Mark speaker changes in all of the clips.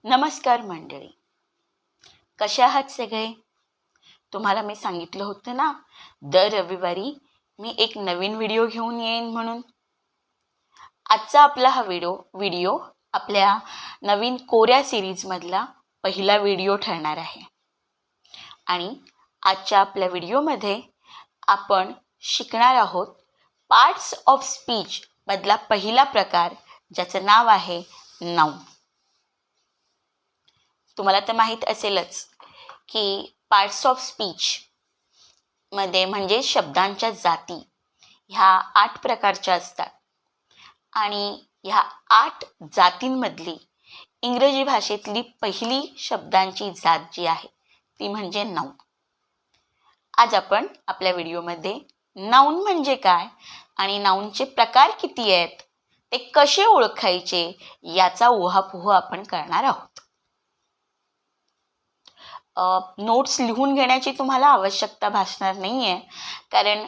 Speaker 1: नमस्कार मंडळी, कशा आहात सगळे? तुम्हाला मी सांगितलं होतं ना, दर रविवारी मी एक नवीन व्हिडिओ घेऊन येईन म्हणून. आजचा आपला हा व्हिडिओ आपल्या नवीन कोऱ्या सिरीजमधला पहिला व्हिडिओ ठरणार आहे. आणि आजच्या आपल्या व्हिडिओमध्ये आपण शिकणार आहोत पार्ट्स ऑफ स्पीच मधला पहिला प्रकार, ज्याचं नाव आहे नाउन. तुम्हाला तर माहीत असेलच की पार्ट्स ऑफ स्पीच मध्ये म्हणजे शब्दांच्या जाती ह्या 8 प्रकारच्या असतात. आणि ह्या 8 जातींमधली इंग्रजी भाषेतली पहिली शब्दांची जात जी आहे ती म्हणजे नाउन. आज आपण आपल्या व्हिडिओमध्ये नाउन म्हणजे काय आणि नाउनचे प्रकार किती आहेत, ते कसे ओळखायचे याचा उहापोह आपण करणार आहोत. नोट्स लिहून घेण्याची तुम्हाला आवश्यकता भासणार नाही आहे, कारण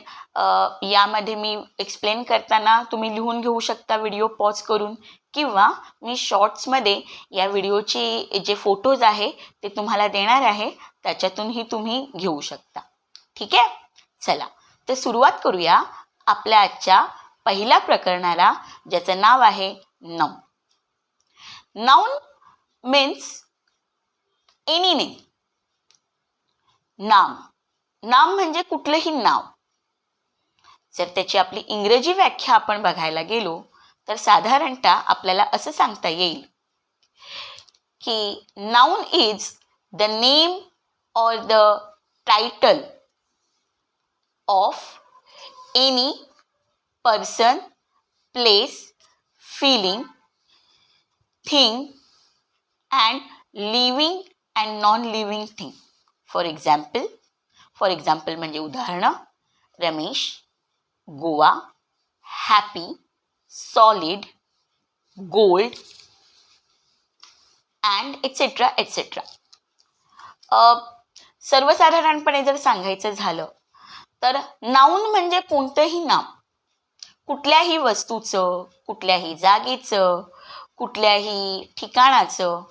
Speaker 1: यामध्ये मी एक्सप्लेन करताना तुम्ही लिहून घेऊ शकता व्हिडिओ पॉज करून, किंवा मी शॉर्ट्समध्ये या व्हिडिओचे जे फोटोज आहे ते तुम्हाला देणार आहे, त्याच्यातूनही तुम्ही घेऊ शकता. ठीक आहे, चला तर सुरुवात करूया आपल्या आजच्या पहिल्या प्रकरणाला, ज्याचं नाव आहे noun. Noun means any name. नाम म्हणजे कुठलंही नाव. जर त्याची आपली इंग्रजी व्याख्या आपण बघायला गेलो तर साधारणतः आपल्याला असं सांगता येईल की नाउन इज द नेम और the title of any person, place, feeling, thing and living and non living thing. For example म्हणजे उदाहरणं: Ramesh, Goa, happy, solid, gold and etcetera etcetera. सर्वसाधारणपणे जर सांगायचं झालं तर नाउन म्हणजे कोणतंही नाव, कुठल्याही वस्तूचं, कुठल्याही जागेचं, कुठल्याही ठिकाणाचं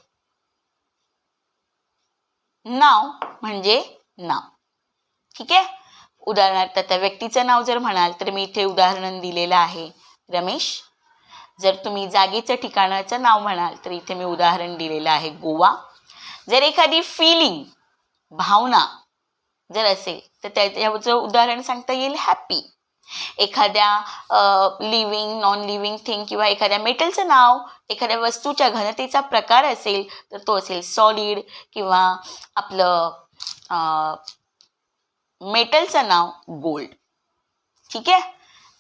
Speaker 1: नाव म्हणजे नाव. ठीक आहे. उदाहरणार्थ त्या व्यक्तीचं नाव जर म्हणाल तर मी इथे उदाहरण दिलेलं आहे रमेश. जर तुम्ही जागेचं ठिकाणाचं नाव म्हणाल तर इथे मी उदाहरण दिलेलं आहे गोवा. जर एखादी फिलिंग, भावना जर असेल तर त्याचं उदाहरण सांगता येईल हॅपी. एखाद्या लिव्हिंग, नॉन लिव्हिंग थिंग किंवा एखाद्या मेटलचं नाव, एखाद्या वस्तूच्या घनतेचा प्रकार असेल तर तो असेल सॉलिड, किंवा आपलं मेटलचं नाव गोल्ड. ठीक आहे.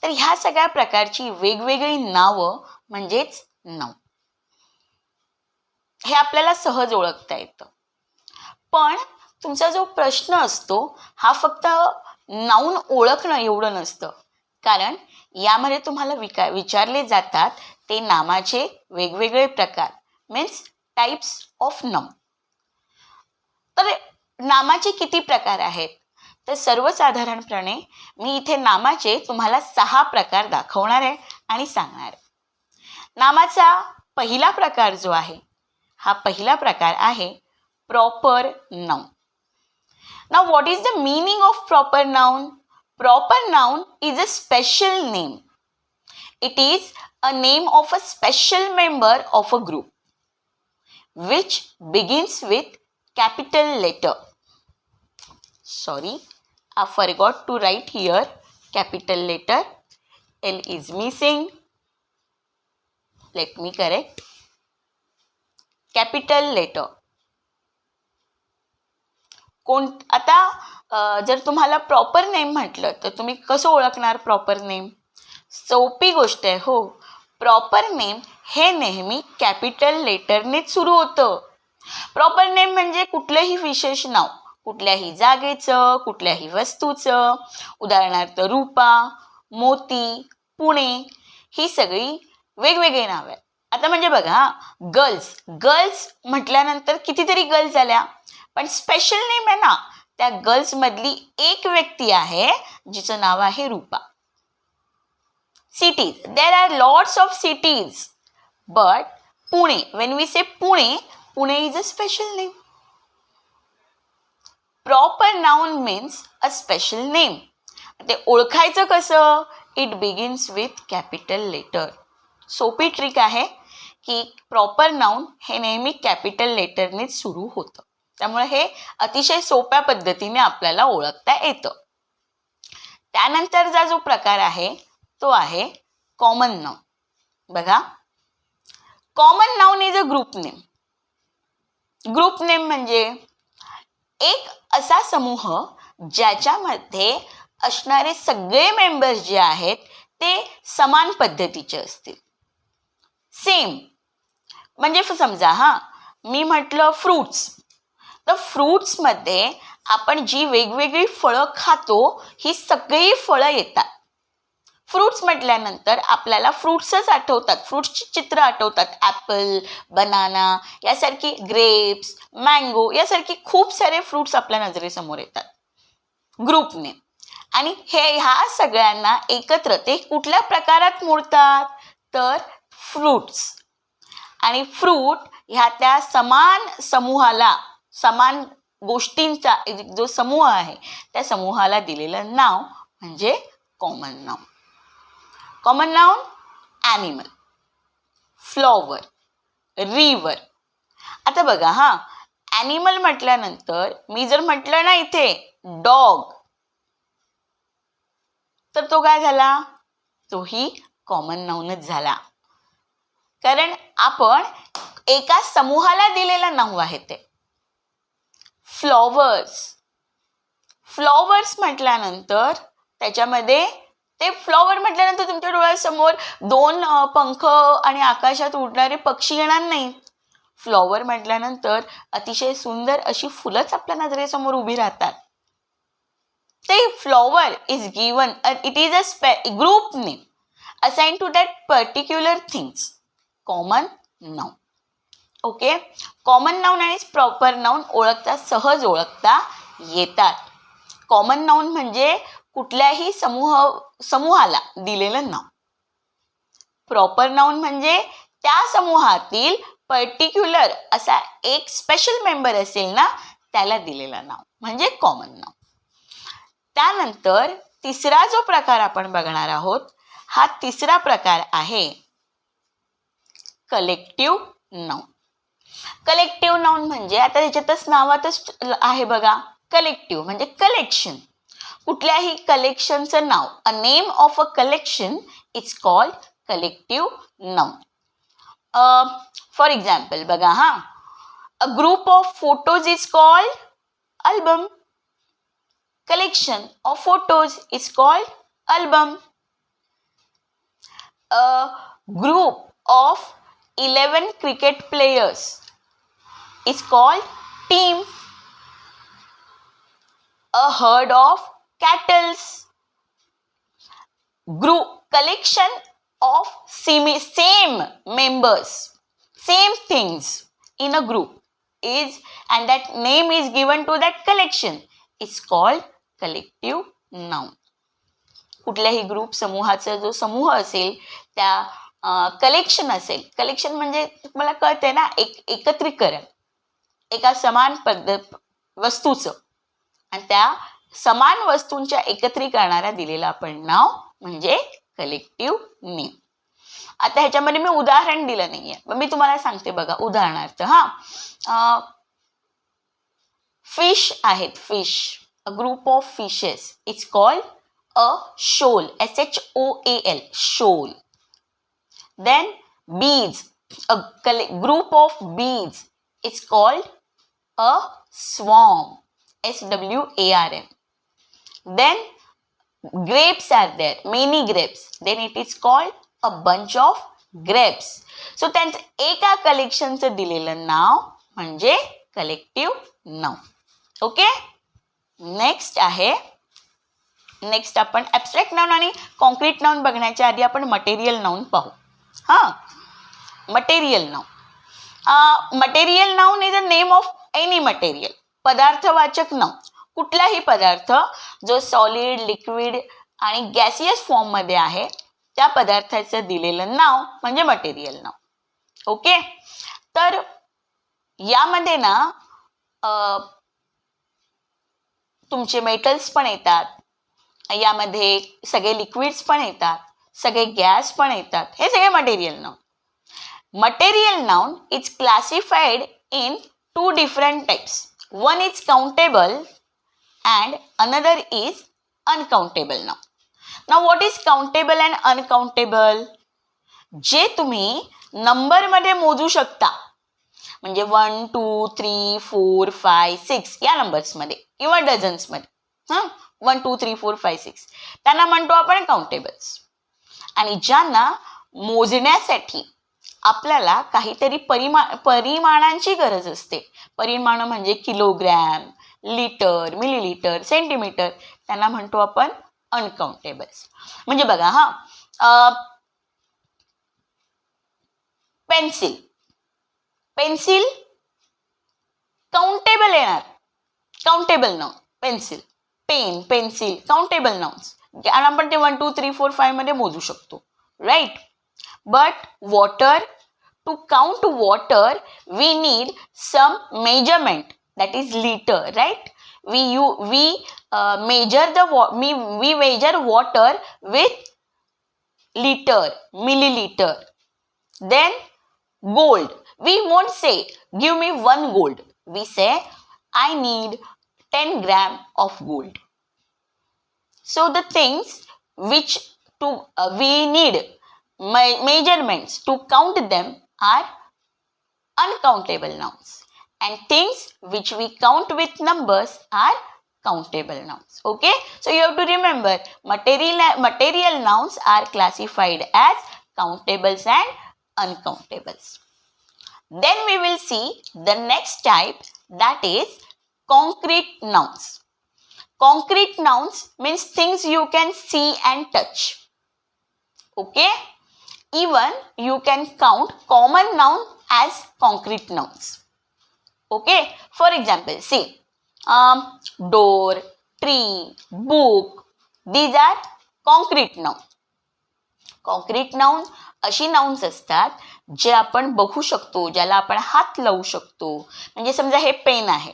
Speaker 1: तर ह्या सगळ्या प्रकारची वेगवेगळी नावं म्हणजेच नाउन. हे आपल्याला सहज ओळखता येतं. पण तुमचा जो प्रश्न असतो हा फक्त नाउन ओळखणं एवढं नसतं, कारण यामध्ये तुम्हाला विचारले जातात ते नामाचे वेगवेगळे प्रकार, मीन्स टाइप्स ऑफ नाउन. तर नामाचे किती प्रकार आहेत? तर सर्वसाधारणपणे मी इथे नामाचे तुम्हाला 6 प्रकार दाखवणार आहे आणि सांगणार आहे. नामाचा पहिला प्रकार जो आहे, हा पहिला प्रकार आहे proper noun. Now, what is the meaning of proper noun? Proper noun is a special name. It is a name of a special member of a group which begins with capital letter. Sorry, I forgot to write here capital letter. L is missing. Let me correct. Capital letter. आता जर तुम्हाला proper name म्हटलं तर तुम्ही कसं ओळखणार proper name? सोपी गोष्ट आहे हो. प्रॉपर नेम हे नेहमी कॅपिटल लेटरनेच सुरू होतं. प्रॉपर नेम म्हणजे कुठलंही विशेष नाव, कुठल्याही जागेचं, कुठल्याही वस्तूचं. उदाहरणार्थ रूपा, मोती, पुणे ही सगळी वेगवेगळी नावं आहेत. आता म्हणजे बघा, गर्ल्स म्हटल्यानंतर कितीतरी गर्ल्स आल्या, पण स्पेशल नेम आहे ना, त्या गर्ल्स मधली एक व्यक्ती आहे जिचं नाव आहे रूपा. cities, there are lots of cities, but Pune, when we say Pune, Pune is a special name. Proper noun means a special name. ते ओळखायचं कसं? It begins with capital letter. सोपी ट्रिक आहे की प्रॉपर नाउन हे नेहमी कॅपिटल लेटरनेच सुरू होतं. त्यामुळे हे अतिशय सोप्या पद्धतीने आपल्याला ओळखता येतं. त्यानंतरचा जो प्रकार आहे तो आहे कॉमन नाउन. बघा, common noun is a group name. Group name म्हणजे एक असा समूह ज्याच्यामध्ये असणारे सगळे मेंबर्स जे आहेत ते समान पद्धतीचे असतील. सेम म्हणजे समजा मी म्हटलं फ्रूट्स, तर फ्रूट्समध्ये आपण जी वेगवेगळी फळं खातो ही सगळी फळं येतात. फ्रूट्स म्हटल्यानंतर आपल्याला फ्रूट्सच आठवतात, फ्रूट्सची चित्र आठवतात. ॲपल, बनाना यासारखी, ग्रेप्स, मँगो यासारखी खूप सारे फ्रूट्स आपल्या नजरेसमोर येतात. Group name. आणि ह्या सगळ्यांना एकत्र ते कुठल्या प्रकारात मोडतात? तर फ्रूट्स. आणि फ्रूट ह्या त्या समान समूहाला, समान गोष्टींचा जो समूह आहे त्या समूहाला दिलेलं नाव म्हणजे common noun. Common noun animal, flower, river. आता बघा ॲनिमल म्हटल्यानंतर मी जर म्हटलं ना इथे डॉग, तर तो काय झाला? तोही कॉमन नाउनच झाला. कारण आपण एका समूहाला दिलेलं नाव आहे ते. फ्लॉवर्स, फ्लॉवर्स म्हटल्यानंतर त्याच्यामध्ये ते फ्लॉवर म्हटल्यानंतर तुमच्या डोळ्यासमोर दोन पंख आणि आकाशात उडणारे पक्षी येणार नाही. फ्लॉवर म्हटल्यानंतर अतिशय सुंदर अशी फुलंच आपल्या नजरेसमोर उभी राहतात. ते flower is given, it is a group name assign to that particular things. Common noun. Okay, common noun आणि प्रॉपर नाउन सहज ओळखता येतात. कॉमन नाउन म्हणजे कुठल्याही समूहाला दिलेलं नाव. प्रॉपर नाउन म्हणजे त्या समूहातील पर्टिक्युलर असा एक स्पेशल मेंबर असेल ना त्याला दिलेलं नाव म्हणजे कॉमन नाउन. त्यानंतर तिसरा जो प्रकार आपण बघणार आहोत, हा तिसरा प्रकार आहे कलेक्टिव्ह नाउन. कलेक्टिव्ह नाउन म्हणजे आता त्याच्यातच नावातच आहे बघा, कलेक्टिव्ह म्हणजे कलेक्शन. कुठल्याही कलेक्शनचं नाव, a name of a collection is called collective noun. For example बघा a group of photos is called album. Collection of photos is called album. A group of 11 cricket players is called team. A herd of cattle. Group collection of same members, same things in a group is, and that name is given to that collection is called collective noun. कुठल्याही group समूहाचा जो समूह असेल त्या collection असेल. Collection म्हणजे तुम्हाला कळतंय ना, एकत्रीकरण एका समान वस्तूचं, आणि त्या समान वस्तूंच्या एकत्रीकरणाला दिलेलं आपण नाव म्हणजे कलेक्टिव्ह नेम. आता ह्याच्यामध्ये मी उदाहरण दिलं नाहीये, पण मी तुम्हाला सांगते बघा. उदाहरणार्थ फिश आहेत, fish. A group of fishes is called a shoal, shoal, shoal. Then bees, a group of bees is called a swarm, swarm. Then grapes are there, many grapes, then it is called a bunch of grapes. So त्यांचं एका कलेक्शनचं दिलेलं नाव म्हणजे collective noun. Okay, next आपण abstract noun आणि concrete noun बघण्याच्या आधी आपण मटेरियल नाउन पाहू. Material noun. Material noun is a name of any material. पदार्थवाचक नाउन. कुठलाही पदार्थ जो सॉलिड, लिक्विड आणि गॅसियस फॉर्ममध्ये आहे त्या पदार्थाचं दिलेलं नाव म्हणजे मटेरियल नाउन. ओके, तर यामध्ये ना तुमचे मेटल्स पण येतात, यामध्ये सगळे लिक्विड्स पण येतात, सगळे गॅस पण येतात, हे सगळे material noun. Material noun is classified in two different types. One is countable and another is uncountable noun. Now what is countable and uncountable? जे तुम्ही नंबरमध्ये मोजू शकता, म्हणजे 1 2 3 4 5 6 या नंबर्समध्ये किंवा डझन्समध्ये 1 2 3 4 5 6 त्यांना म्हणतो आपण काउंटेबल्स. आणि ज्यांना मोजण्यासाठी आपल्याला काहीतरी परिमाणांची गरज असते, परिमाण म्हणजे किलोग्रॅम, लिटर, मिलीलिटर, सेंटीमीटर, त्यांना म्हणतो आपण अनकाउंटेबल्स. म्हणजे बघा पेन्सिल काउंटेबल येणार, countable noun. Pencil, pen, pencil countable nouns, आणि आपण ते 1 2 3 4 5 मध्ये मोजू शकतो, right. But water, to count water, we need some measurement, that is liter, right? We measure water with liter, milliliter. Then gold, we won't say give me 1 gold, we say I need 10 gram of gold. So the things which we need measurements to count them are uncountable nouns, and things which we count with numbers are countable nouns. Okay, so you have to remember material nouns are classified as countables and uncountables. Then we will see the next type, that is concrete nouns. Concrete nouns means things you can see and touch. Okay, even you can count common noun as concrete nouns. Okay, for example, see door, tree, book, these are concrete noun. Concrete noun अशी nouns असतात जे आपण बघू शकतो, ज्याला आपण हात लावू शकतो. म्हणजे समजा हे पेन आहे,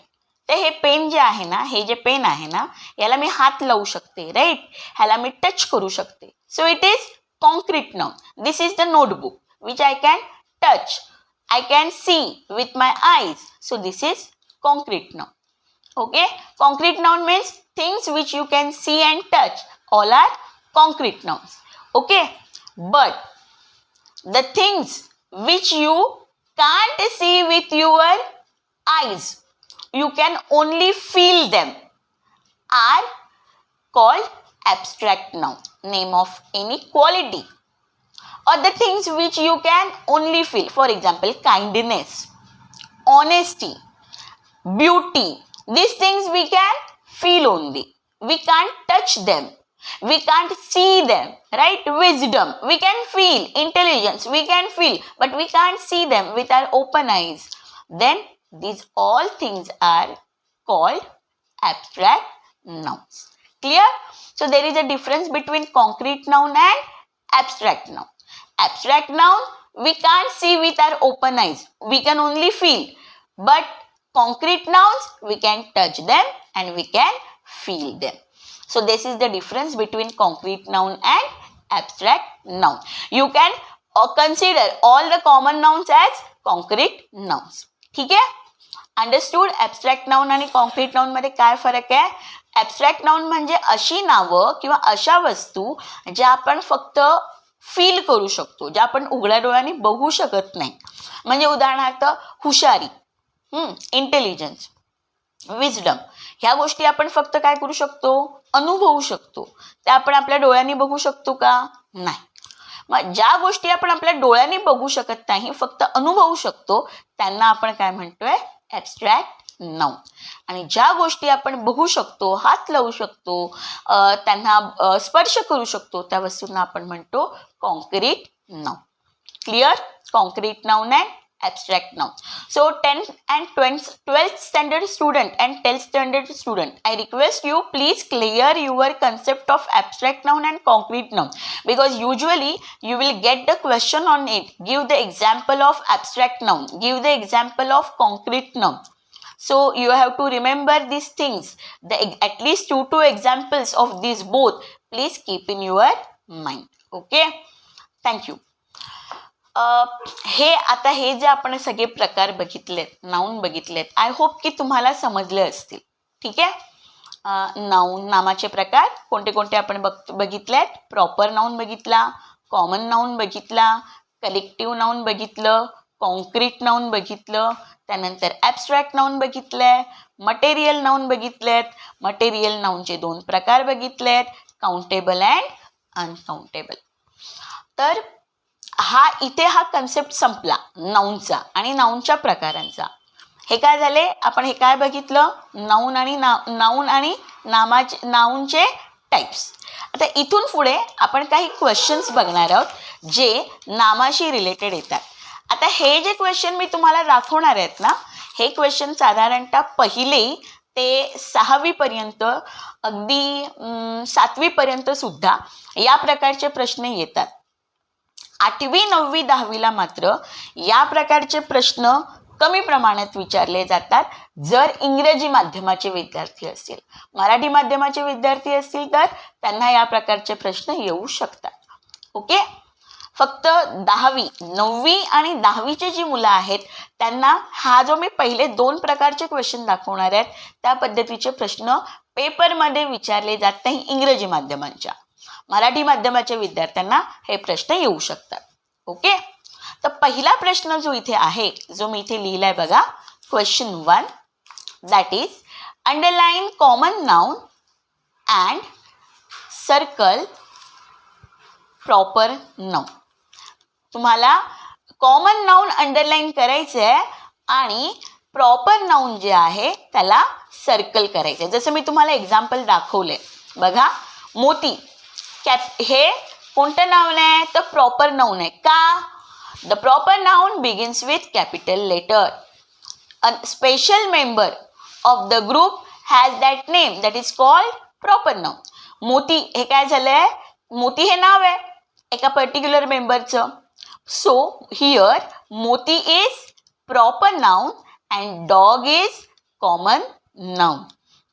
Speaker 1: तर हे पेन जे आहे ना, हे जे पेन आहे ना, याला मी हात लावू शकते, राईट. ह्याला मी टच करू शकते. So it is concrete noun. This is the notebook which I can touch, I can see with my eyes. So this is concrete noun. Okay, concrete noun means things which you can see and touch, all are concrete nouns. Okay, but the things which you can't see with your eyes, you can only feel them, are called abstract noun, name of any quality, or the things which you can only feel. For example, kindness, honesty, beauty, these things we can feel only, we can't touch them, we can't see them, right. Wisdom we can feel, intelligence we can feel, but we can't see them with our open eyes. Then these all things are called abstract nouns. Clear? So there is a difference between concrete noun and abstract noun. Abstract noun we can't see with our open eyes, we can only feel, but concrete nouns we can touch them and we can feel them. So this is the difference between concrete noun and abstract noun. You can consider all the common nouns as concrete nouns. ठीक आहे? Understood. Abstract noun आणि concrete noun मध्ये काय फरक आहे? Abstract noun म्हणजे अशी नावं किंवा अशा वस्तू ज्या आपण फक्त फील करू शकतो, ज्या आपण उघड्या डोळ्यांनी बघू शकत नाही. म्हणजे उदाहरणार्थ हुशारी, इंटेलिजन्स, विजडम, ह्या गोष्टी आपण फक्त काय करू शकतो? अनुभवू शकतो. त्या आपण आपल्या डोळ्यांनी बघू शकतो का? नाही. मग ज्या गोष्टी आपण आपल्या डोळ्यांनी बघू शकत नाही, फक्त अनुभवू शकतो, त्यांना आपण काय म्हणतोय? Abstract noun. आणि ज्या गोष्टी आपण बघू शकतो, हात लावू शकतो, त्यांना स्पर्श करू शकतो, त्या वस्तूंना आपण म्हणतो concrete noun. Clear? Concrete noun and abstract noun. So 10th and 12th standard student and 10th standard student, I request you please clear your concept of abstract noun and concrete noun, because usually you will get the question on it. Give the example of abstract noun, give the example of concrete noun. So you have to remember these things. At least 2 examples of these both, please keep in your mind. Okay, thank you. हे जे आपण सगळे प्रकार बघितलेत, noun बघितलेत, I hope की तुम्हाला समजले असतील. ठीक आहे. नाऊन, नामाचे प्रकार कोणते कोणते आपण बघितलेत. प्रॉपर नाऊन बघितला, कॉमन नाऊन बघितला, कलेक्टिव्ह नाऊन बघितलं, कॉन्क्रीट नाऊन बघितलं, त्यानंतर ॲब्स्ट्रॅक्ट नाऊन बघितलंय, मटेरियल नाऊन बघितलेत, मटेरियल नाऊनचे 2 प्रकार बघितलेत, काउंटेबल अँड अनकाउंटेबल. तर इथे हा कन्सेप्ट संपला नाऊनचा आणि नाऊनच्या प्रकारांचा. हे काय झाले, आपण हे काय बघितलं, नाऊन आणि नाऊनचे टाईप्स. आता इथून पुढे आपण काही क्वेश्चन्स बघणार आहोत जे नामाशी रिलेटेड येतात. आता हे जे क्वेश्चन मी तुम्हाला दाखवणार आहेत ना, हे क्वेश्चन साधारणतः 1ली ते 6वी पर्यंत, अगदी 7वी पर्यंत सुद्धा या प्रकारचे प्रश्न येतात. 8वी 9वी 10वीला मात्र या प्रकारचे प्रश्न कमी प्रमाणात विचारले जातात जर इंग्रजी माध्यमाचे विद्यार्थी असतील. मराठी माध्यमाचे विद्यार्थी असतील तर त्यांना या प्रकारचे प्रश्न येऊ शकतात. ओके, फक्त 10वी 9वी आणि 10वीचे जी मुलं आहेत त्यांना हा जो मी पहिले 2 प्रकारचे क्वेश्चन दाखवणार आहेत त्या पद्धतीचे प्रश्न पेपरमध्ये विचारले जात नाही इंग्रजी माध्यमांच्या. मराठी माध्यमाच्या विद्यार्थ्यांना हे प्रश्न येऊ शकतात. ओके, तर पहिला प्रश्न जो इथे आहे, जो मी इथे लिहिलाय बघा, question 1, that is underline common noun and circle proper noun. तुम्हाला कॉमन नाउन अंडरलाईन करायचं आहे आणि प्रॉपर नाउन जे आहे त्याला सर्कल करायचं आहे. जसं मी तुम्हाला एक्झाम्पल दाखवले बघा, मोती, हे कोणतं नाउन आहे, तर प्रॉपर नाउन आहे. का? The proper noun begins with capital letter. A special member of the group has that name, that is called proper noun. Moti हे काय झालंय, मोती हे नाव आहे एका पर्टिक्युलर मेंबरचं. So here Moti is proper noun and dog is common noun.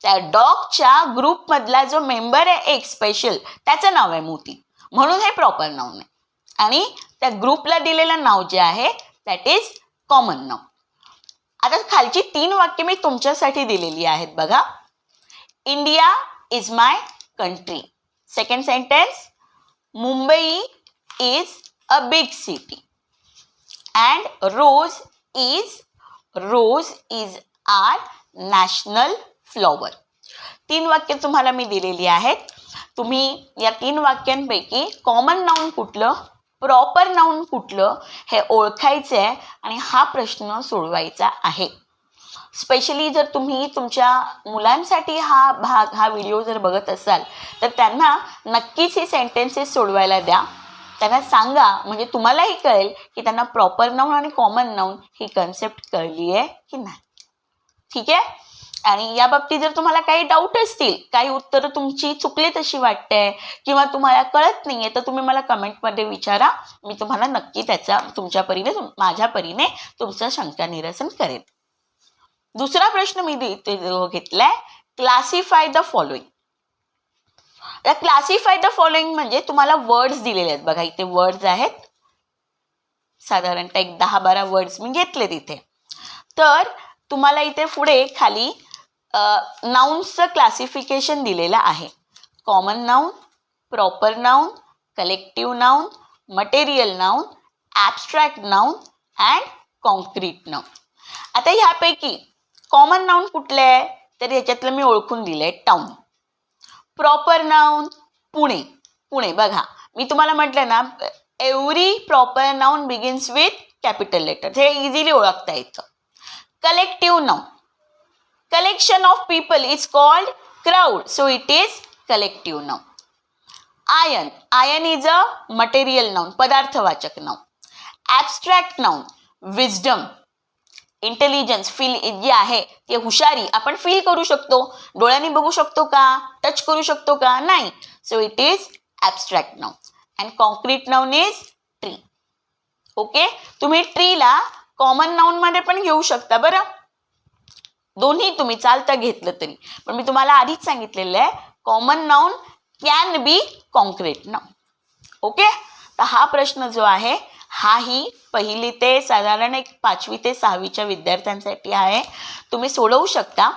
Speaker 1: त्या डॉगच्या ग्रुपमधला जो मेंबर आहे एक स्पेशल, त्याचं नाव आहे मोती, म्हणून हे प्रॉपर नाउन आहे. आणि त्या ग्रुपला दिलेलं नाव जे आहे दॅट इज कॉमन नाउन. आता खालची 3 वाक्य मी तुमच्यासाठी दिलेली आहेत बघा. India is my country. Second sentence, Mumbai is a big city and rose is our national flower. 3 वाक्य तुम्हाला मी दिलेली आहेत. तुम्ही या 3 वाक्यांपैकी कॉमन नाउन कुठलं, प्रॉपर नाउन कुठलं हे ओळखायचं आहे आणि हा प्रश्न सोडवायचा आहे. स्पेशली जर तुम्ही तुमच्या मुलांसाठी हा व्हिडिओ जर बघत असाल तर त्यांना नक्कीच हे सेंटेन्सेस सोडवायला द्या. त्यांना सांगा, म्हणजे तुम्हालाही कळेल की त्यांना प्रॉपर नाउन आणि कॉमन नाउन ही कन्सेप्ट कळली आहे की नाही. ठीक आहे. आणि या बाबतीत जर तुम्हाला काही डाऊट असतील, काही उत्तरं तुमची चुकलीत अशी वाटते किंवा तुम्हाला कळत नाहीये, तर तुम्ही मला कमेंटमध्ये विचारा. मी तुम्हाला नक्की त्याचा तुमच्या परीने, माझ्या परीने तुमचं शंका निरसन करेन. दुसरा प्रश्न मी घेतलाय, classify the following. Classify the following म्हणजे तुम्हाला वर्ड्स दिलेले आहेत बघा. इथे वर्ड्स आहेत, साधारणतः एक 10-12 वर्ड्स मी घेतले तिथे. तर तुम्हाला इथे पुढे खाली नाउन्सचं क्लासिफिकेशन दिलेलं आहे. Common noun, proper noun, collective noun, material noun, abstract noun and concrete noun. आता ह्यापैकी कॉमन नाउन कुठले आहे, तर ह्याच्यातलं मी ओळखून दिलं आहे, टाउन. प्रॉपर नाउन, पुणे बघा, मी तुम्हाला म्हटलं ना, every proper noun begins with capital letter, हे इझिली ओळखता येतं. Collective noun, collection of people is called crowd, so it is collective noun. Iron is a material noun, पदार्थवाचक noun. Abstract noun, wisdom, intelligence, feel जी आहे ती हुशारी आपण feel करू शकतो. डोळ्यांनी बघू शकतो का, टच करू शकतो का, नाही. So it is abstract noun. And concrete noun is tree. Okay, तुम्ही ट्रीला कॉमन नाउन मध्ये पण घेऊ शकता बरं, दोन्ही तुम्ही चालतं घेतलं तरी. पण मी तुम्हाला आधीच सांगितलेलं आहे common noun can be concrete noun. Okay, तर हा प्रश्न जो आहे हाही पहिली ते साधारण एक 5वी ते 6वीच्या विद्यार्थ्यांसाठी आहे. तुम्ही सोडवू शकता,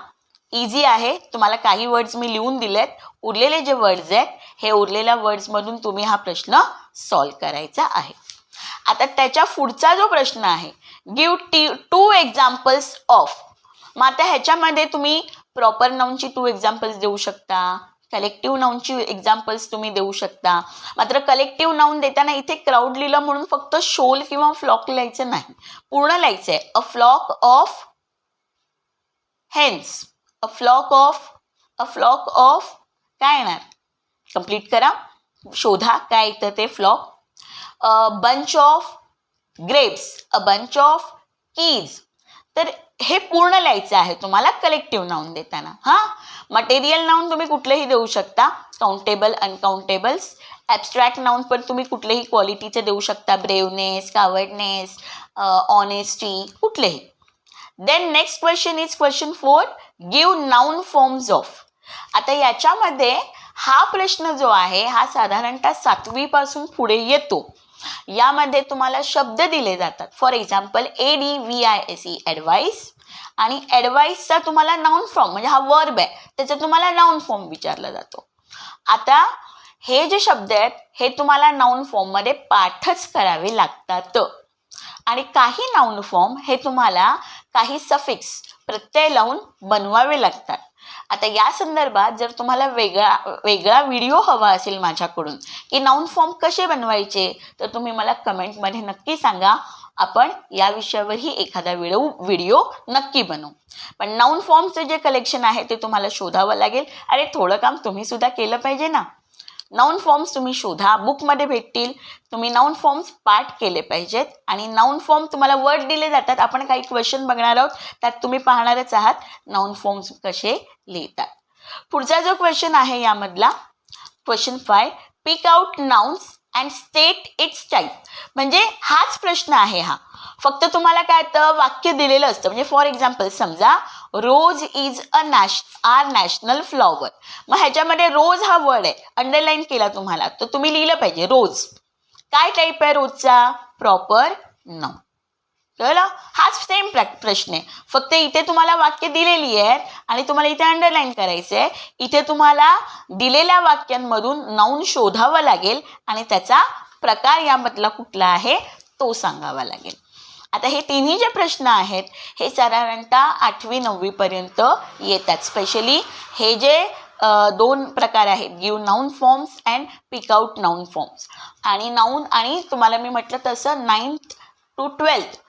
Speaker 1: इझी आहे. तुम्हाला काही वर्ड्स मी लिहून दिलेत, उरलेले जे वर्ड्स आहेत हे उरलेल्या वर्ड्समधून तुम्ही हा प्रश्न सॉल्व करायचा आहे. आता त्याच्या पुढचा जो प्रश्न आहे, गिव्ह 2 एक्झाम्पल्स ऑफ. मग आता ह्याच्यामध्ये तुम्ही प्रॉपर नाउनची 2 एक्झाम्पल्स देऊ शकता, कलेक्टिव्ह नाउनची एक्झाम्पल्स तुम्ही देऊ शकता. मात्र कलेक्टिव्ह नाउन देताना इथे क्राऊड लिहिलं म्हणून फक्त शोल किंवा फ्लॉक लिहायचं नाही, पूर्ण लिहायचं आहे. A flock of hens, a flock of काय येणार, कंप्लीट करा, शोधा काय येतं ते. Flock. A bunch of grapes, a bunch of keys. तर हे पूर्ण लिहायचं आहे तुम्हाला कलेक्टिव्ह नाउन देताना. हां, मटेरियल नाउन तुम्ही कुठलेही देऊ शकता, काउंटेबल, अनकाउंटेबल्स. ॲबस्ट्रॅक्ट नाउन पण तुम्ही कुठलेही क्वालिटीचे देऊ शकता, ब्रेवनेस, कावर्डनेस, ऑनेस्टी, कुठलेही. Then next question is question 4, give noun forms of. आता याच्यामध्ये हा प्रश्न जो आहे हा साधारणतः 7वी पासून पुढे येतो. यामध्ये तुम्हाला शब्द दिले जातात. For example ADVISE, advice. आणि ॲडवाईसचा तुम्हाला नाउन फॉर्म म्हणजे हा वर्ब आहे त्याचा तुम्हाला नाउन फॉर्म विचारला जातो. आता हे जे शब्द आहेत हे तुम्हाला नाउन फॉर्ममध्ये पाठच करावे लागतात. आणि काही नाउन फॉर्म हे तुम्हाला काही सफिक्स, प्रत्यय लावून बनवावे लागतात. आता या संदर्भात जर तुम्हाला वेगळा व्हिडिओ हवा असेल माझ्याकडून की नाउन फॉर्म कसे बनवायचे, तर तुम्ही मला कमेंटमध्ये नक्की सांगा. आपण या विषयावरही एखादा व्हिडिओ नक्की बनवू. पण नाउन फॉर्मचं जे कलेक्शन आहे ते तुम्हाला शोधावं लागेल. अरे थोडं काम तुम्ही सुद्धा केलं पाहिजे ना. नाउन फॉर्म्स तुम्ही शोधा, बुकमध्ये भेटतील. तुम्ही नाउन फॉर्म्स पाठ केले पाहिजेत. आणि नाउन फॉर्म तुम्हाला वर्ड दिले जातात, आपण काही क्वेश्चन बघणार आहोत त्यात तुम्ही पाहणारच आहात नाउन फॉर्म्स कसे लिहितात. पुढचा जो क्वेश्चन आहे यामधला question 5, pick out nouns and state its type. म्हणजे हाच प्रश्न आहे हा, फक्त तुम्हाला काय तर वाक्य दिलेलं असतं. म्हणजे फॉर एक्झाम्पल समजा रोज इज आर नॅशनल फ्लॉवर. मग ह्याच्यामध्ये रोज हा वर्ड आहे, अंडरलाईन केला तुम्हाला, तर तुम्ही लिहिलं पाहिजे रोज. काय टाईप आहे रोजचा, प्रॉपर नाउन. कळलं, हाच सेम प्रश्न आहे, फक्त इथे तुम्हाला वाक्य दिलेली आहेत आणि तुम्हाला इथे अंडरलाईन करायचं आहे. इथे तुम्हाला दिलेल्या वाक्यांमधून नाउन शोधावं लागेल आणि त्याचा प्रकार यामधला कुठला आहे तो सांगावा लागेल. आता हे तिन्ही जे प्रश्न आहेत हे साधारणतः 8वी 9वी पर्यंत येतात. स्पेशली हे जे 2 प्रकार आहेत, give noun forms and pick out noun forms. आणि नाउन, आणि तुम्हाला मी म्हटलं तसं 9th to 12th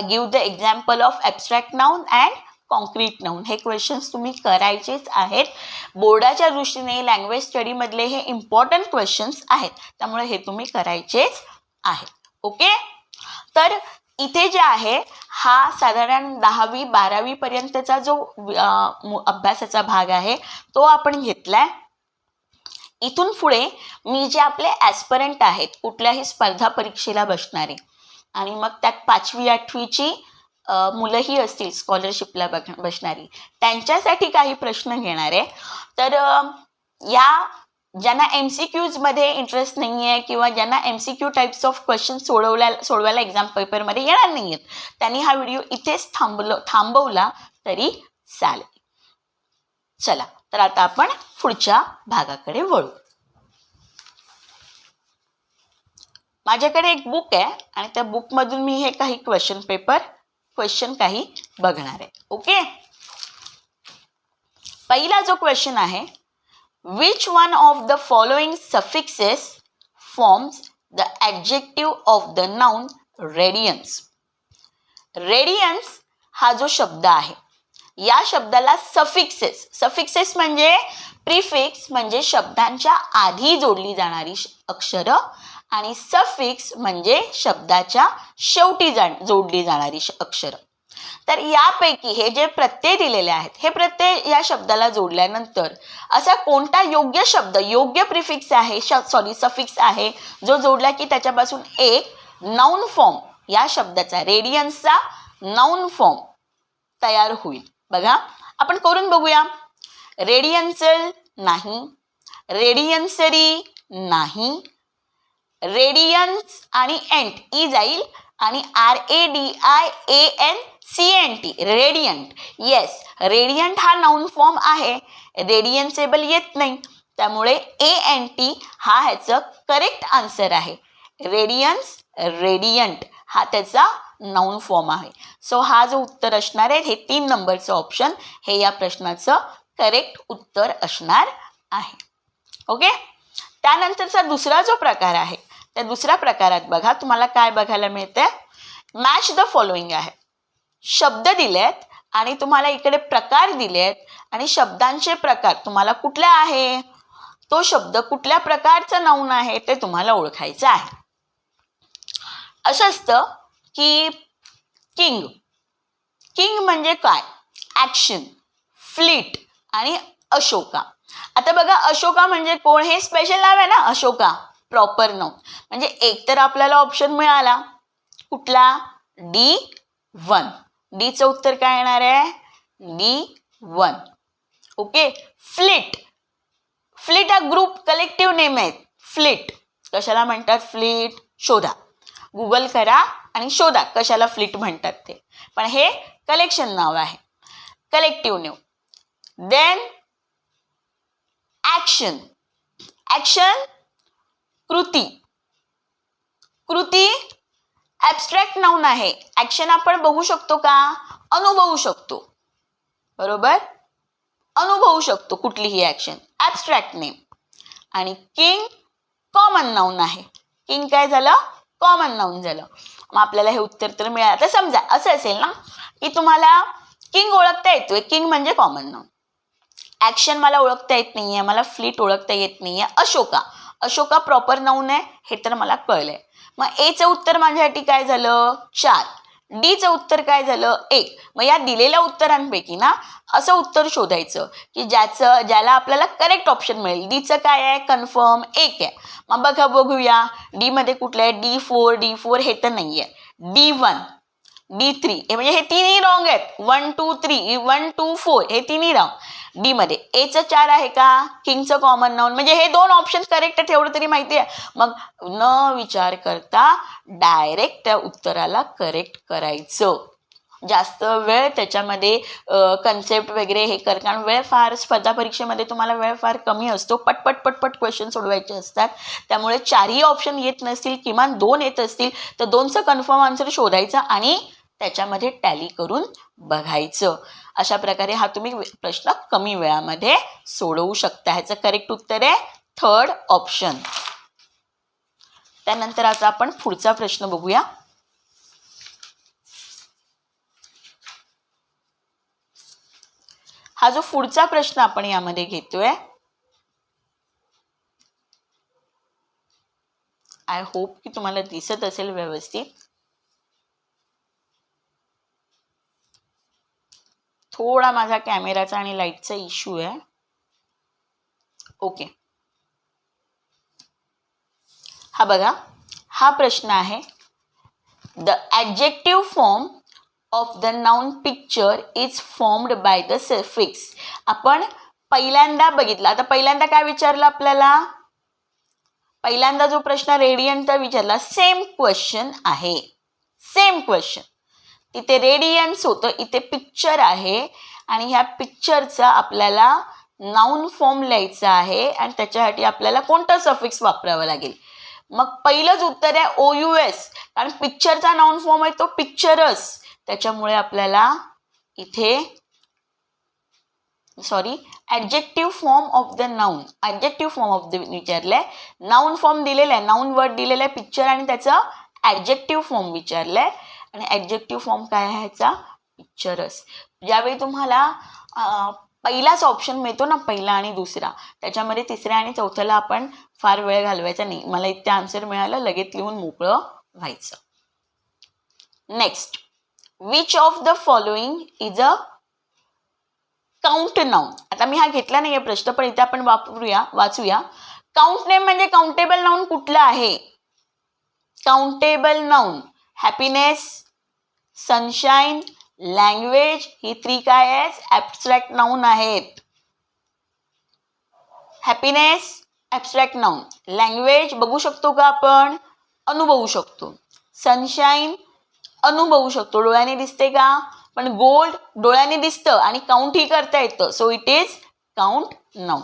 Speaker 1: give the example of abstract noun and concrete noun. हे क्वेश्चन्स तुम्ही करायचेच आहेत. बोर्डाच्या दृष्टीने लँग्वेज स्टडीमधले हे इम्पॉर्टंट क्वेश्चन्स आहेत, त्यामुळे हे तुम्ही करायचेच आहेत. ओके, तर इथे जे आहे हा साधारण 10वी 12वी पर्यंतचा जो अभ्यासाचा भाग आहे तो आपण घेतलाय. इथून पुढे मी जे आपले ॲस्परंट आहेत, कुठल्याही स्पर्धा परीक्षेला बसणारे, आणि मग त्यात 5वी 8वीची मुलंही असतील स्कॉलरशिपला बसणारी, त्यांच्यासाठी काही प्रश्न घेणार आहे. तर या ज्यांना MCQजमध्ये इंटरेस्ट नाही आहे किंवा ज्यांना MCQ टाईप्स ऑफ क्वेश्चन सोडवायला एक्झाम पेपरमध्ये येणार नाही आहेत, त्यांनी हा व्हिडिओ इथेच थांबवला तरी चालेल. चला, तर आता आपण पुढच्या भागाकडे वळू. माझ्याकडे एक बुक आहे आणि त्या बुकमधून मी हे काही क्वेश्चन काही बघणार आहे. ओके, पहिला जो क्वेश्चन आहे, which one of the following suffixes forms the adjective of the noun radiance. radiance हा जो शब्द आहे या शब्दाला सफिक्सेस म्हणजे प्रिफिक्स, म्हणजे शब्दांच्या आधी जोडली जाणारी अक्षरं, आणि सफिक्स म्हणजे शब्दाच्या शेवटी जोडली जाणारी अक्षरं. तर यापैकी हे जे प्रत्यय दिलेले आहेत, हे प्रत्यय या शब्दाला जोडल्यानंतर असा कोणता योग्य शब्द, योग्य प्रिफिक्स आहे, सफिक्स आहे, जो जोडला की त्याच्यापासून एक नाउन फॉर्म, या शब्दाचा रेडियन्सचा नाउन फॉर्म तयार होईल. बघा, आपण करून बघूया. रेडियन्सल नाही, रेडियन्सरी नाही, रेडियन्स आणि एंट ई जाईल आणि RADIANCENT रेडियंट. येस, रेडियंट हा नाउन फॉर्म आहे, रेडियन्सेबल येत नाही, त्यामुळे ANT हा ह्याचं करेक्ट आन्सर आहे. रेडियन्स, रेडियंट हा त्याचा नाउन फॉर्म आहे. सो हा जो उत्तर असणार आहे, हे 3 नंबरचं ऑप्शन हे या प्रश्नाचं करेक्ट उत्तर असणार आहे. ओके. त्यानंतरचा दुसरा जो प्रकार आहे, त्या दुसऱ्या प्रकारात बघा तुम्हाला काय बघायला मिळते. मॅच द फॉलोइंग आहे. शब्द दिलेत आणि तुम्हाला इकडे प्रकार दिलेत आणि शब्दांचे प्रकार तुम्हाला कुठला आहे, तो शब्द कुठल्या प्रकारचं नाउन आहे ते तुम्हाला ओळखायचं आहे. असं असतं की किंग, किंग म्हणजे काय, ॲक्शन, फ्लीट आणि अशोका. आता बघा, अशोका म्हणजे कोण, हे स्पेशल नाव आहे ना अशोका, प्रॉपर नाउन. म्हणजे एक तर आपल्याला ऑप्शन मिळाला कुठला, D1. डीचं उत्तर काय येणार आहे, D1. ओके. फ्लीट, फ्लीट हा ग्रुप कलेक्टिव्ह नेम आहे. फ्लीट कशाला म्हणतात, फ्लीट शोधा, गुगल करा आणि शोधा कशाला फ्लीट म्हणतात ते. पण हे कलेक्शन नाव आहे, collective name. Then action, action कृती, कृती ॲब्स्ट्रॅक्ट नाउन आहे. ॲक्शन आपण बघू शकतो का, अनुभवू शकतो, बरोबर, अनुभवू शकतो कुठलीही ॲक्शन, ॲब्स्ट्रॅक्ट नेम. आणि किंग कॉमन नाउन आहे. किंग काय झालं, कॉमन नाउन झालं. मग आपल्याला हे उत्तर तर मिळालं. तर समजा असं असेल ना की तुम्हाला किंग ओळखता येतोय, किंग म्हणजे कॉमन नाउन. ॲक्शन मला ओळखता येत नाहीये, मला फ्लीट ओळखता येत नाहीये. अशोका, अशोका प्रॉपर नाउन आहे हे तर मला कळलंय. मग एचं उत्तर माझ्यासाठी काय झालं, 4. डीचं उत्तर काय झालं, 1. मग या दिलेल्या उत्तरांपैकी ना असं उत्तर शोधायचं की ज्याला आपल्याला करेक्ट ऑप्शन मिळेल. डीचं काय आहे, कन्फर्म 1 आहे. मग बघूया डी मध्ये कुठलं आहे, D4 हे तर नाही आहे. D1, D3 हे म्हणजे हे तिन्ही रॉंग आहेत. 1 2 3 1 2 4 हे तिन्ही रॉंग. डी मध्ये एचं 4 आहे का, किंगचं कॉमन नाउन, म्हणजे हे 2 ऑप्शन करेक्ट आहेत एवढं तरी माहिती आहे. मग न विचार करता डायरेक्ट त्या उत्तराला करेक्ट करायचं. जास्त वेळ त्याच्यामध्ये कन्सेप्ट वगैरे हे कर, कारण वेळ फार, स्पर्धा परीक्षेमध्ये तुम्हाला वेळ फार कमी असतो, पटपट क्वेश्चन सोडवायचे असतात. त्यामुळे 4ही ऑप्शन येत नसतील, किमान 2 येत असतील तर 2चं कन्फर्म आन्सर शोधायचं आणि त्याच्यामध्ये टॅली करून बघायचं. अशा प्रकारे हा तुम्ही प्रश्न कमी वेळामध्ये सोडवू शकता. ह्याचं करेक्ट उत्तर आहे 3rd ऑप्शन. त्यानंतर आता आपण पुढचा प्रश्न बघूया. हा जो पुढचा प्रश्न आपण यामध्ये घेतोय, आय होप की तुम्हाला दिसत असेल व्यवस्थित. थोडा माझा कॅमेराचा आणि लाईटचा इश्यू आहे. ओके. हा बघा, हा प्रश्न आहे. The adjective form of the noun picture is formed by the suffix. आपण पहिल्यांदा बघितला. आता पहिल्यांदा काय विचारलं आपल्याला, पहिल्यांदा जो प्रश्न रेडियंटचा विचारला, सेम क्वेश्चन आहे, सेम क्वेश्चन. तिथे रेडियन्स होतं, इथे पिक्चर आहे आणि ह्या पिक्चरचा आपल्याला नाउन फॉर्म लिहायचा आहे आणि त्याच्यासाठी आपल्याला कोणतं सफिक्स वापरावं लागेल. मग पहिलंच उत्तर आहे OUS, कारण पिक्चरचा नाउन फॉर्म आहे तो पिक्चरस. त्याच्यामुळे आपल्याला इथे adjective form of the noun, adjective form of the विचारलंय, नाउन फॉर्म दिलेला आहे, नाउन वर्ड दिलेला आहे पिक्चर आणि त्याचं ॲडजेक्टिव्ह फॉर्म विचारलंय. आणि ॲडजेक्टिव्ह फॉर्म काय आहे ह्याचा, पिक्चरस. ज्यावेळी तुम्हाला पहिलाच ऑप्शन मिळतो ना, पहिला आणि दुसरा, त्याच्यामध्ये तिसऱ्या आणि चौथ्याला आपण फार वेळ घालवायचा नाही. मला इथे आन्सर मिळालं, लगेच लिहून मोकळं व्हायचं. Next, which of the following is a count noun. आता मी हा घेतला नाही आहे प्रश्न, पण इथे आपण वाचूया. काउंट नेम म्हणजे काउंटेबल नाउन कुठलं आहे? Countable noun happiness, sunshine, language, ही 3 काय आहेत? ॲब्स्ट्रॅक्ट नाउन आहेत. हॅपीनेस ॲब्स्ट्रॅक्ट नाउन, लँग्वेज बघू शकतो का आपण? अनुभवू शकतो. सनशाईन अनुभवू शकतो, डोळ्याने दिसते का? पण गोल्ड डोळ्याने दिसतं आणि काउंट ही करता येतं. So it is count noun.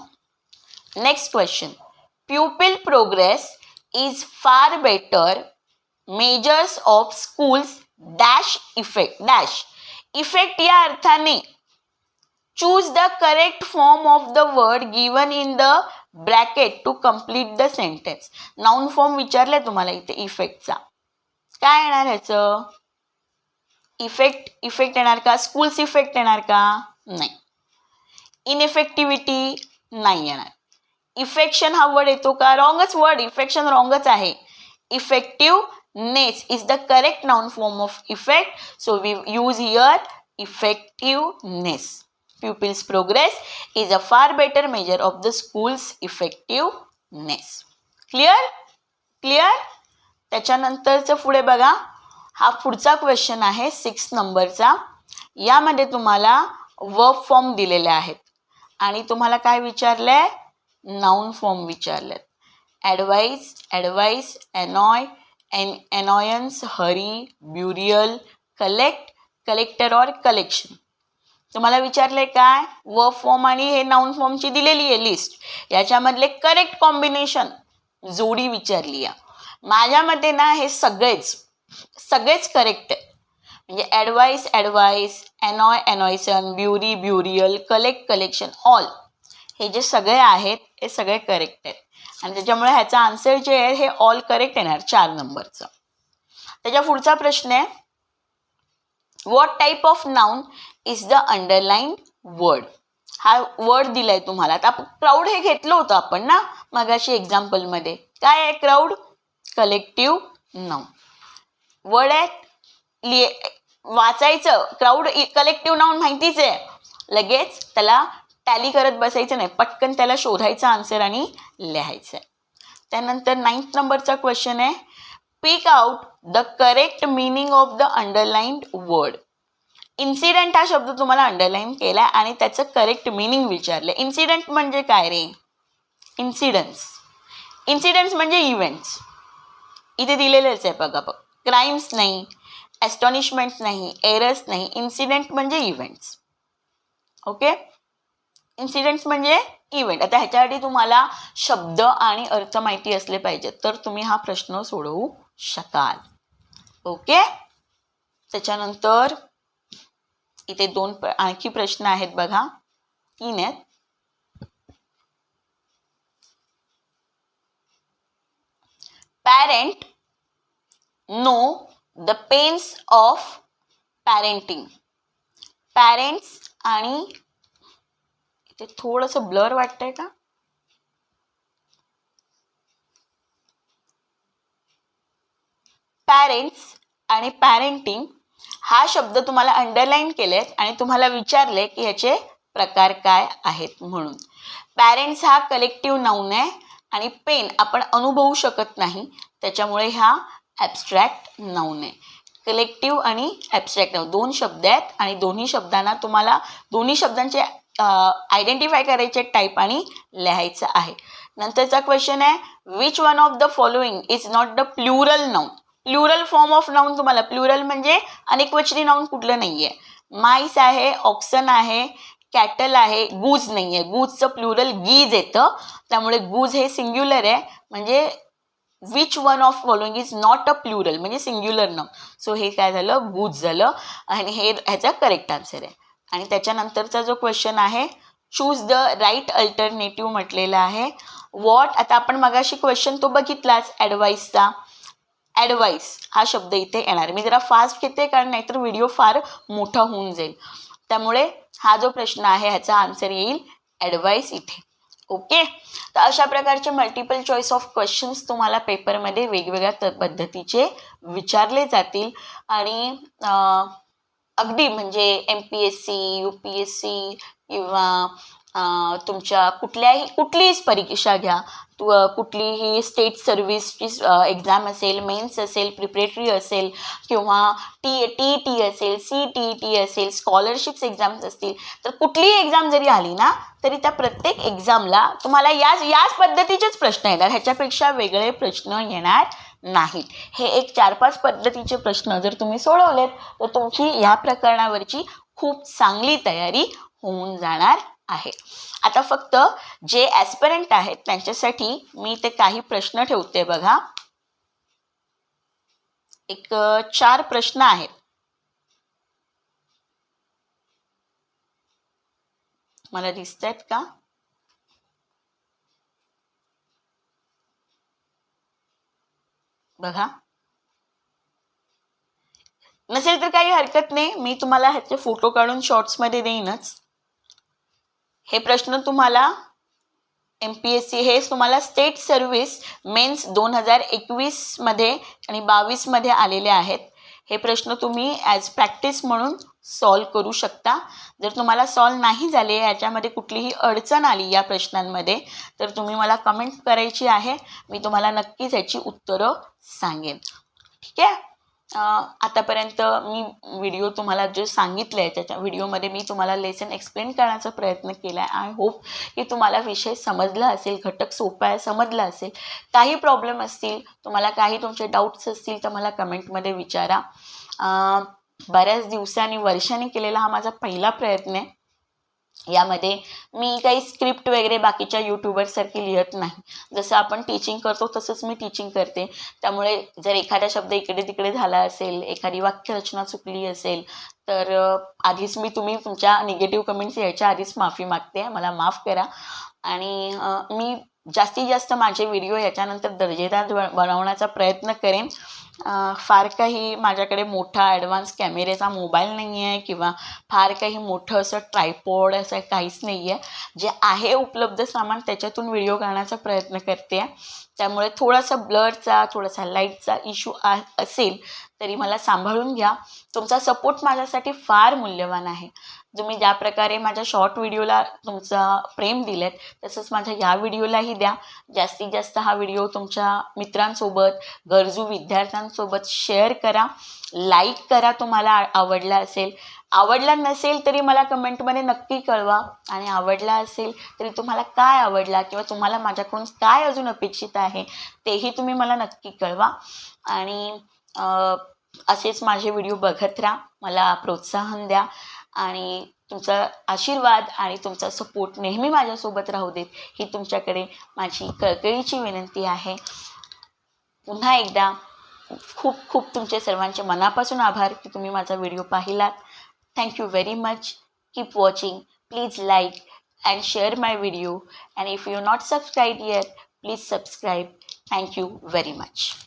Speaker 1: Next question, pupil progress is far better measures of schools dash effect. Dash effect या अर्थाने choose the correct form of the word given in the bracket to complete the sentence. Noun form विचारलाय तुम्हाला इथे इफेक्टचा. काय येणार ह्याचं? Effect येणार का? स्कूल्स इफेक्ट येणार का? नाही. इनइफेक्टिव्हिटी नाही येणार. इफेक्शन हा वर्ड येतो का? रॉंगच वर्ड, इफेक्शन रॉंगच आहे. Effectiveness is the correct noun form of effect, so we use here effectiveness. Pupils' progress is a far better measure of the school's effectiveness. Clear? त्याच्यानंतरचं पुढे बघा, हा पुढचा क्वेश्चन आहे 6 नंबरचा. यामध्ये तुम्हाला वर्ब फॉर्म दिलेले आहेत आणि तुम्हाला काय विचारलंय? नाउन फॉर्म विचारलेत. Advice, annoy, annoyance, hurry, burial, collect, collector और कलेक्शन. तुम्हाला विचारले काय? वर्ब फॉर्म आणि हे नाउन फॉर्मची दिलेली आहे लिस्ट, याच्यामधले करेक्ट कॉम्बिनेशन, जोडी विचारली आहे. माझ्या मते ना हे सगळेच करेक्ट आहे. म्हणजे advice, annoy, एनॉयसन, burial, collection, all हे जे सगळे आहेत हे सगळे करेक्ट आहेत आणि त्याच्यामुळे ह्याचा आन्सर जे आहे हे ऑल करेक्ट येणार 4 नंबरचं. त्याच्या पुढचा प्रश्न आहे, what type of noun is the underline word. हा वर्ड दिलाय तुम्हाला. आता क्राऊड हे घेतलं होतं आपण ना मगाशी एक्झाम्पलमध्ये. काय आहे क्राऊड? Collective noun. वर्ड आहे, वाचायचं. क्राऊड कलेक्टिव्ह नाउन माहितीच आहे, लगेच त्याला टॅली करत बसायचं नाही, पटकन त्याला शोधायचा आन्सर आणि लिहायचं आहे. त्यानंतर 9th नंबरचा क्वेश्चन आहे, pick out the correct meaning of the underlined word. Incident हा शब्द तुम्हाला अंडरलाईन केला आणि त्याचं करेक्ट मीनिंग विचारलं. इन्सिडेंट म्हणजे काय रे? इन्सिडेंट्स म्हणजे इव्हेंट्स. इथे दिलेलेच आहे बघा. क्राईम्स नाही, ॲस्टॉनिशमेंट नाही, एरर्स नाही. इन्सिडेंट म्हणजे इव्हेंट्स. ओके, इन्सिडेंट्स म्हणजे इव्हेंट. आता ह्याच्यासाठी तुम्हाला शब्द आणि अर्थ माहिती असले पाहिजेत, तर तुम्ही हा प्रश्न सोडवू शकाल. ओके, त्याच्यानंतर इथे 2 आणखी प्रश्न आहेत बघा, 3 आहेत. Parent know the pains of parenting. Parents आणि इथे थोडंसं ब्लर वाटतंय का? पॅरेंट्स आणि पॅरेंटिंग हा शब्द तुम्हाला अंडरलाईन केलेत आणि तुम्हाला विचारले की ह्याचे प्रकार काय आहेत म्हणून. पॅरेंट्स हा कलेक्टिव्ह नाउन आहे आणि पेन आपण अनुभवू शकत नाही, त्याच्यामुळे हा ॲब्स्ट्रॅक्ट नाउन आहे. कलेक्टिव्ह आणि ॲब्स्ट्रॅक्ट नाउन 2 शब्द आहेत आणि दोन्ही शब्दांना तुम्हाला दोन्ही शब्दांचे आयडेंटिफाय करायचे टाईप आणि लिहायचं आहे. नंतरचा क्वेश्चन आहे, which one of the following is not the plural noun. Plural form of noun तुम्हाला, प्लुरल म्हणजे अनेकवचनी नाउन कुठलं नाही आहे. माईस आहे, ऑक्सन आहे, कॅटल आहे, गूज नाही आहे. गूजचं प्लुरल गीज येतं, त्यामुळे गूज हे सिंग्युलर आहे. म्हणजे which one of following is not a plural म्हणजे सिंग्युलर नाउन. सो हे काय झालं? गूज झालं आणि हे ह्याचा करेक्ट आन्सर आहे. आणि त्याच्यानंतरचा जो क्वेश्चन आहे, चूज द राईट अल्टरनेटिव्ह म्हटलेला आहे. वॉट, आता आपण मगाशी क्वेश्चन तो बघितलाच ॲडवाइसचा. ॲडवाइस हा शब्द इथे येणार. मी जरा फास्ट घेते कारण नाहीतर व्हिडिओ फार मोठा होऊन जाईल. त्यामुळे हा जो प्रश्न आहे ह्याचा आन्सर येईल ॲडवाईस इथे. ओके, तर अशा प्रकारचे मल्टिपल चॉईस ऑफ क्वेश्चन्स तुम्हाला पेपरमध्ये वेगवेगळ्या पद्धतीचे विचारले जातील. आणि अगदी म्हणजे MPSC, UPSC किंवा तुमच्या कुठलीही परीक्षा घ्या, कुठलीही स्टेट सर्व्हिसची एक्झाम असेल, मेन्स असेल, प्रिपरेटरी असेल किंवा TET असेल, CTET असेल, स्कॉलरशिप्स एक्झाम्स असतील, तर कुठलीही एक्झाम जरी आली ना तरी त्या प्रत्येक एक्झामला तुम्हाला याच पद्धतीचेच प्रश्न येणार, ह्याच्यापेक्षा वेगळे प्रश्न येणार नाहीत. हे एक 4-5 पद्धतीचे प्रश्न जर तुम्ही सोडवलेत तर तुमची या प्रकरणावरची खूप चांगली तयारी होऊन जाणार आहे. आता फक्त जे ॲस्पिरंट आहेत त्यांच्यासाठी मी ते काही प्रश्न ठेवते बघा. एक 4 प्रश्न आहेत. मला दिसत आहेत का? बघा, नसेल तर काही हरकत नाही, मी तुम्हाला ह्याचे फोटो काढून शॉर्ट्समध्ये देईनच. हे प्रश्न तुम्हाला MPSC, हे तुम्हाला स्टेट सर्व्हिस मेन्स 2021 मध्ये आणि 22 मध्ये आलेले आहेत. हे प्रश्न तुम्ही ॲज प्रॅक्टिस म्हणून सॉल्व करू शकता. जर तुम्हाला सॉल्व नाही झाले, याच्यामध्ये कुठलीही अडचण आली या प्रश्नांमध्ये, तर तुम्ही मला कमेंट करायची आहे. मी तुम्हाला नक्कीच याची उत्तरं सांगेन. ठीक आहे. आतापर्यंत मी व्हिडिओ तुम्हाला जे सांगितलं आहे त्याच्या व्हिडिओमध्ये मी तुम्हाला लेसन एक्सप्लेन करण्याचा प्रयत्न केला आहे. आय होप की तुम्हाला विषय समजला असेल, घटक सोपा आहे समजला असेल. काही प्रॉब्लेम असतील, तुम्हाला काही तुमचे डाऊट्स असतील तर मला कमेंटमध्ये विचारा. बऱ्याच दिवसांनी वर्षांनी केलेला हा माझा पहिला प्रयत्न आहे. यामध्ये मी काही स्क्रिप्ट वगैरे बाकीच्या यूट्यूबरसारखी लिहत नाही. जसं आपण टीचिंग करतो तसंच मी टीचिंग करते. त्यामुळे जर एखादा शब्द इकडे तिकडे झाला असेल, एखादी वाक्यरचना चुकली असेल, तर आधीच तुम्ही तुमच्या निगेटिव्ह कमेंट्स यायच्या आधीच माफी मागते. मला माफ करा. आणि मी जास्तीत जास्त माझे व्हिडिओ याच्यानंतर दर्जेदार बनवण्याचा प्रयत्न करेन. फार काही माझ्याकडे मोठा ॲडव्हान्स कॅमेऱ्याचा मोबाईल नाही आहे किंवा फार काही मोठं असं ट्रायपॉड असं काहीच नाही आहे. जे आहे उपलब्ध सामान त्याच्यातून व्हिडिओ करण्याचा प्रयत्न करते आहे. त्यामुळे थोडासा ब्लरचा, थोडासा लाईटचा इश्यू असेल तरी मला सांभाळून घ्या. तुमचा सपोर्ट माझ्यासाठी फार मूल्यवान आहे. तुम्ही ज्या प्रकारे माझ्या शॉर्ट व्हिडिओला तुमचा प्रेम दिलेत तसंच माझ्या ह्या व्हिडिओलाही द्या. जास्तीत जास्त हा व्हिडिओ तुमच्या मित्रांसोबत, गरजू विद्यार्थ्यांसोबत शेअर करा, लाईक करा तुम्हाला आवडला असेल. आवडला नसेल तरी मला कमेंटमध्ये नक्की कळवा. आणि आवडला असेल तरी तुम्हाला काय आवडला किंवा तुम्हाला माझ्याकडून काय अजून अपेक्षित आहे तेही तुम्ही मला नक्की कळवा. आणि असेच माझे व्हिडिओ बघत राहा, मला प्रोत्साहन द्या आणि तुमचा आशीर्वाद आणि तुमचा सपोर्ट नेहमी माझ्यासोबत राहू देत ही तुमच्याकडे माझी कळकळीची विनंती आहे. पुन्हा एकदा खूप खूप तुमचे सर्वांचे मनापासून आभार की तुम्ही माझा व्हिडिओ पाहिलात. Thank you very much. Keep watching. Please like and share my video, and if you're not subscribed yet, please subscribe. Thank you very much.